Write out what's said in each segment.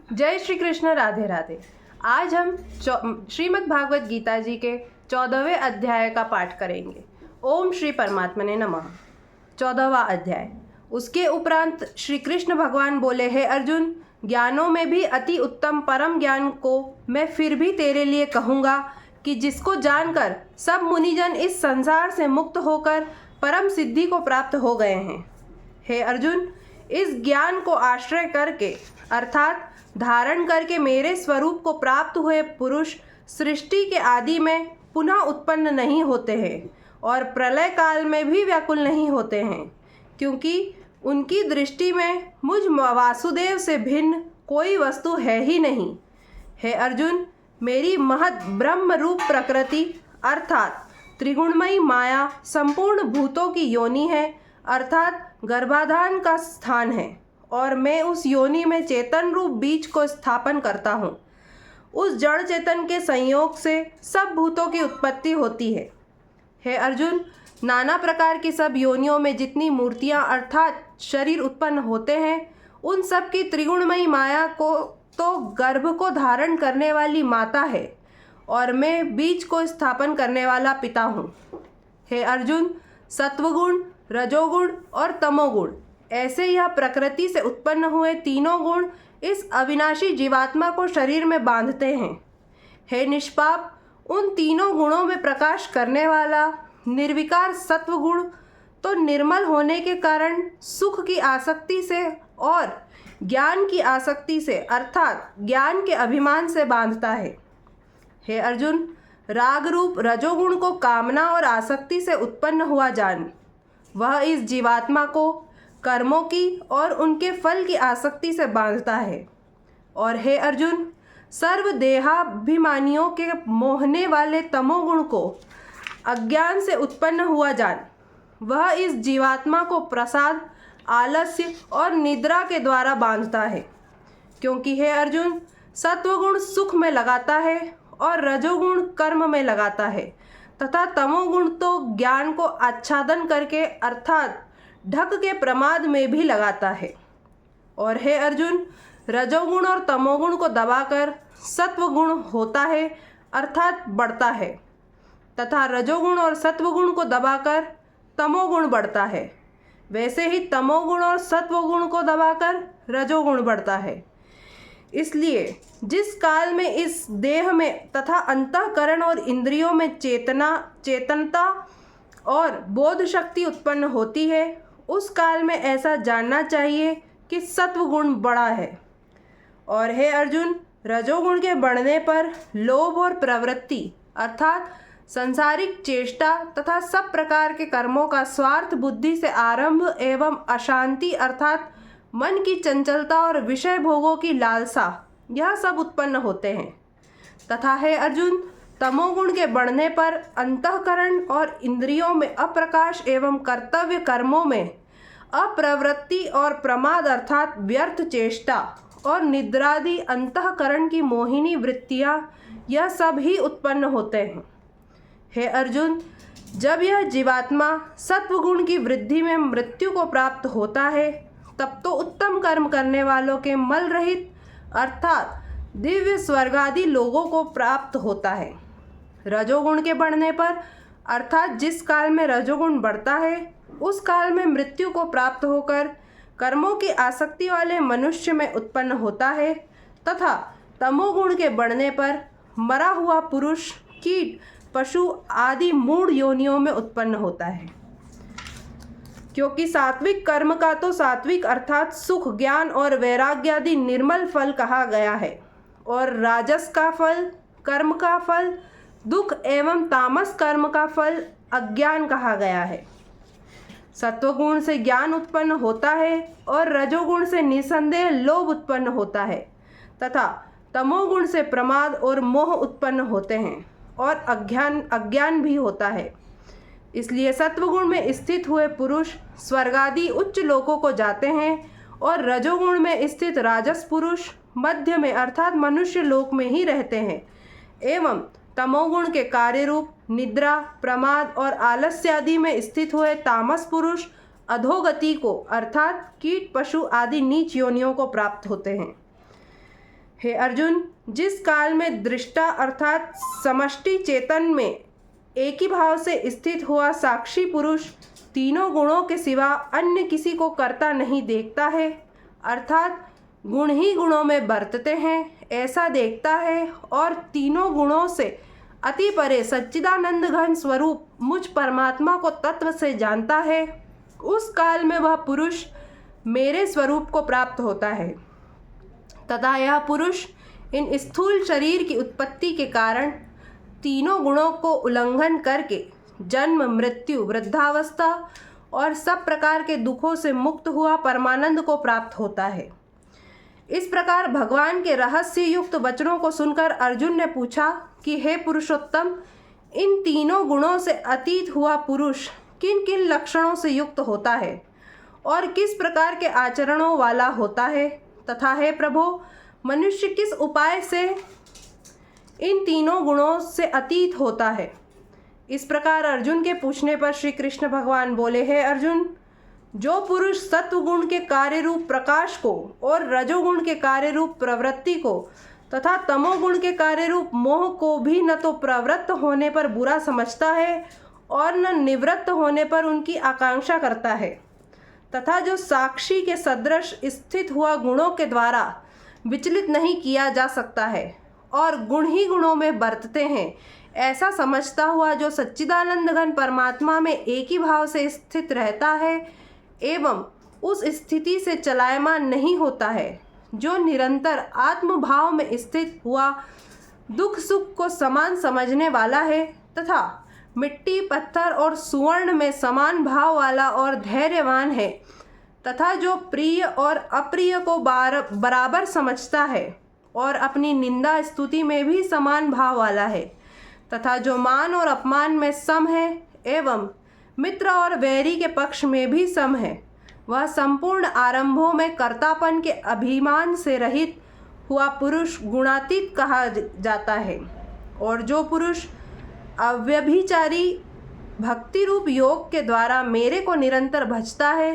जय श्री कृष्ण, राधे राधे। आज हम श्रीमद् भागवत गीता जी के 14वें अध्याय का पाठ करेंगे। ओम श्री परमात्मने नमः। 14वां अध्याय। उसके उपरांत श्री कृष्ण भगवान बोले, हे अर्जुन, ज्ञानों में भी अति उत्तम परम ज्ञान को मैं फिर भी तेरे लिए कहूँगा कि जिसको जानकर सब मुनिजन इस संसार से मुक्त होकर परम सिद्धि को प्राप्त हो गए हैं। हे अर्जुन, इस ज्ञान को आश्रय करके अर्थात धारण करके मेरे स्वरूप को प्राप्त हुए पुरुष सृष्टि के आदि में पुनः उत्पन्न नहीं होते हैं और प्रलय काल में भी व्याकुल नहीं होते हैं, क्योंकि उनकी दृष्टि में मुझ वासुदेव से भिन्न कोई वस्तु है ही नहीं। हे अर्जुन, मेरी महत ब्रह्म रूप प्रकृति अर्थात त्रिगुणमयी माया संपूर्ण भूतों की योनि है, अर्थात गर्भाधान का स्थान है, और मैं उस योनि में चेतन रूप बीज को स्थापन करता हूँ। उस जड़ चेतन के संयोग से सब भूतों की उत्पत्ति होती है। हे अर्जुन, नाना प्रकार की सब योनियों में जितनी मूर्तियाँ अर्थात शरीर उत्पन्न होते हैं, उन सब की त्रिगुणमयी माया को तो गर्भ को धारण करने वाली माता है, और मैं बीज को स्थापन करने वाला पिता हूँ। हे अर्जुन, सत्वगुण, रजोगुण और तमोगुण ऐसे यह प्रकृति से उत्पन्न हुए तीनों गुण इस अविनाशी जीवात्मा को शरीर में बांधते हैं। हे निष्पाप, उन तीनों गुणों में प्रकाश करने वाला निर्विकार सत्वगुण तो निर्मल होने के कारण सुख की आसक्ति से और ज्ञान की आसक्ति से अर्थात ज्ञान के अभिमान से बांधता है। हे अर्जुन, राग रूप रजोगुण को कामना और आसक्ति से उत्पन्न हुआ जान। वह इस जीवात्मा को कर्मों की और उनके फल की आसक्ति से बांधता है। और हे अर्जुन, सर्व देहाभिमानियों के मोहने वाले तमोगुण को अज्ञान से उत्पन्न हुआ जान। वह इस जीवात्मा को प्रसाद, आलस्य और निद्रा के द्वारा बांधता है, क्योंकि हे अर्जुन, सत्वगुण सुख में लगाता है और रजोगुण कर्म में लगाता है तथा तमोगुण तो ज्ञान को आच्छादन करके अर्थात ढक के प्रमाद में भी लगाता है। और हे अर्जुन, रजोगुण और तमोगुण को दबाकर सत्वगुण होता है अर्थात बढ़ता है, तथा रजोगुण और सत्वगुण को दबाकर तमोगुण बढ़ता है। वैसे ही तमोगुण और सत्वगुण को दबाकर रजोगुण बढ़ता है। इसलिए जिस काल में इस देह में तथा अंतःकरण और इंद्रियों में चेतनता और बोध शक्ति उत्पन्न होती है, उस काल में ऐसा जानना चाहिए कि सत्वगुण बड़ा है। और हे अर्जुन, रजोगुण के बढ़ने पर लोभ और प्रवृत्ति अर्थात सांसारिक चेष्टा तथा सब प्रकार के कर्मों का स्वार्थ बुद्धि से आरंभ एवं अशांति अर्थात मन की चंचलता और विषय भोगों की लालसा, यह सब उत्पन्न होते हैं। तथा हे अर्जुन, तमोगुण के बढ़ने पर अंतःकरण और इंद्रियों में अप्रकाश एवं कर्तव्य कर्मों में अप्रवृत्ति और प्रमाद अर्थात व्यर्थ चेष्टा और निद्रादि अंतःकरण की मोहिनी वृत्तियाँ, यह सब ही उत्पन्न होते हैं। हे अर्जुन, जब यह जीवात्मा सत्वगुण की वृद्धि में मृत्यु को प्राप्त होता है, तब तो उत्तम कर्म करने वालों के मल रहित अर्थात दिव्य स्वर्गादि लोगों को प्राप्त होता है। रजोगुण के बढ़ने पर अर्थात जिस काल में रजोगुण बढ़ता है, उस काल में मृत्यु को प्राप्त होकर कर्मों की आसक्ति वाले मनुष्य में उत्पन्न होता है, तथा तमोगुण के बढ़ने पर मरा हुआ पुरुष, कीट, पशु आदि मूढ़ योनियों में उत्पन्न होता है। क्योंकि सात्विक कर्म का तो सात्विक अर्थात सुख, ज्ञान और वैराग्य आदि निर्मल फल कहा गया है, और राजस का फल, कर्म का फल दुख एवं तामस कर्म का फल अज्ञान कहा गया है। सत्वगुण से ज्ञान उत्पन्न होता है और रजोगुण से निसंदेह लोभ उत्पन्न होता है, तथा तमोगुण से प्रमाद और मोह उत्पन्न होते हैं और अज्ञान भी होता है। इसलिए सत्वगुण में स्थित हुए पुरुष स्वर्गादि उच्च लोकों को जाते हैं, और रजोगुण में स्थित राजस पुरुष मध्य में अर्थात मनुष्य लोक में ही रहते हैं, एवं तमोगुण के कार्य रूप निद्रा, प्रमाद और आलस्य आदि में स्थित हुए तामस पुरुष अधोगति को अर्थात कीट, पशु आदि नीच योनियों को प्राप्त होते हैं। हे अर्जुन, जिस काल में दृष्टा अर्थात समष्टि चेतन में एक ही भाव से स्थित हुआ साक्षी पुरुष तीनों गुणों के सिवा अन्य किसी को करता नहीं देखता है, अर्थात गुण ही गुणों में बरतते हैं ऐसा देखता है और तीनों गुणों से अति परे सच्चिदानंद घन स्वरूप मुझ परमात्मा को तत्व से जानता है, उस काल में वह पुरुष मेरे स्वरूप को प्राप्त होता है तथा यह पुरुष इन स्थूल शरीर की उत्पत्ति के कारण तीनों गुणों को उल्लंघन करके जन्म, मृत्यु, वृद्धावस्था और सब प्रकार के दुखों से मुक्त हुआ परमानंद को प्राप्त होता है। इस प्रकार भगवान के रहस्य युक्त वचनों को सुनकर अर्जुन ने पूछा कि हे पुरुषोत्तम, इन तीनों गुणों से अतीत हुआ पुरुष किन किन लक्षणों से युक्त होता है और किस प्रकार के आचरणों वाला होता है, तथा हे प्रभो, मनुष्य किस उपाय से इन तीनों गुणों से अतीत होता है। इस प्रकार अर्जुन के पूछने पर श्री कृष्ण भगवान बोले, हे अर्जुन, जो पुरुष सत्वगुण के कार्य रूप प्रकाश को और रजोगुण के कार्य रूप प्रवृत्ति को तथा तमोगुण के कार्य रूप मोह को भी न तो प्रवृत्त होने पर बुरा समझता है और न निवृत्त होने पर उनकी आकांक्षा करता है, तथा जो साक्षी के सदृश स्थित हुआ गुणों के द्वारा विचलित नहीं किया जा सकता है और गुण ही गुणों में बरतते हैं ऐसा समझता हुआ जो सच्चिदानंद घन परमात्मा में एक ही भाव से स्थित रहता है एवं उस स्थिति से चलायमान नहीं होता है, जो निरंतर आत्मभाव में स्थित हुआ दुख सुख को समान समझने वाला है तथा मिट्टी, पत्थर और सुवर्ण में समान भाव वाला और धैर्यवान है, तथा जो प्रिय और अप्रिय को बराबर समझता है और अपनी निंदा स्तुति में भी समान भाव वाला है, तथा जो मान और अपमान में सम है एवं मित्र और वैरी के पक्ष में भी सम है, वह संपूर्ण आरंभों में कर्तापन के अभिमान से रहित हुआ पुरुष गुणातीत कहा जाता है। और जो पुरुष अव्यभिचारी भक्ति रूप योग के द्वारा मेरे को निरंतर भजता है,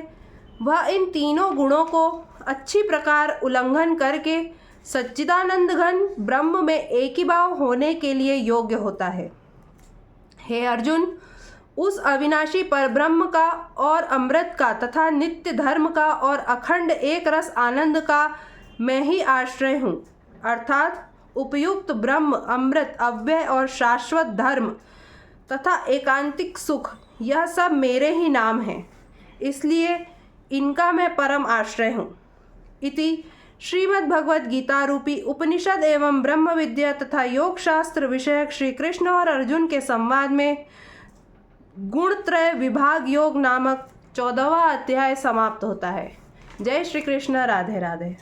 वह इन तीनों गुणों को अच्छी प्रकार उल्लंघन करके सच्चिदानंद घन ब्रह्म में एक ही भाव होने के लिए योग्य होता है। हे अर्जुन, उस अविनाशी परब्रह्म का और अमृत का तथा नित्य धर्म का और अखंड एक रस आनंद का मैं ही आश्रय हूँ, अर्थात उपयुक्त ब्रह्म, अमृत, अव्यय और शाश्वत धर्म तथा एकांतिक सुख, यह सब मेरे ही नाम हैं, इसलिए इनका मैं परम आश्रय हूँ। इति श्रीमद्भगवद गीता रूपी उपनिषद एवं ब्रह्म विद्या तथा योग शास्त्र विषयक श्री कृष्ण और अर्जुन के संवाद में गुणत्रय विभाग योग नामक 14वां अध्याय समाप्त होता है। जय श्री कृष्ण। राधे राधे।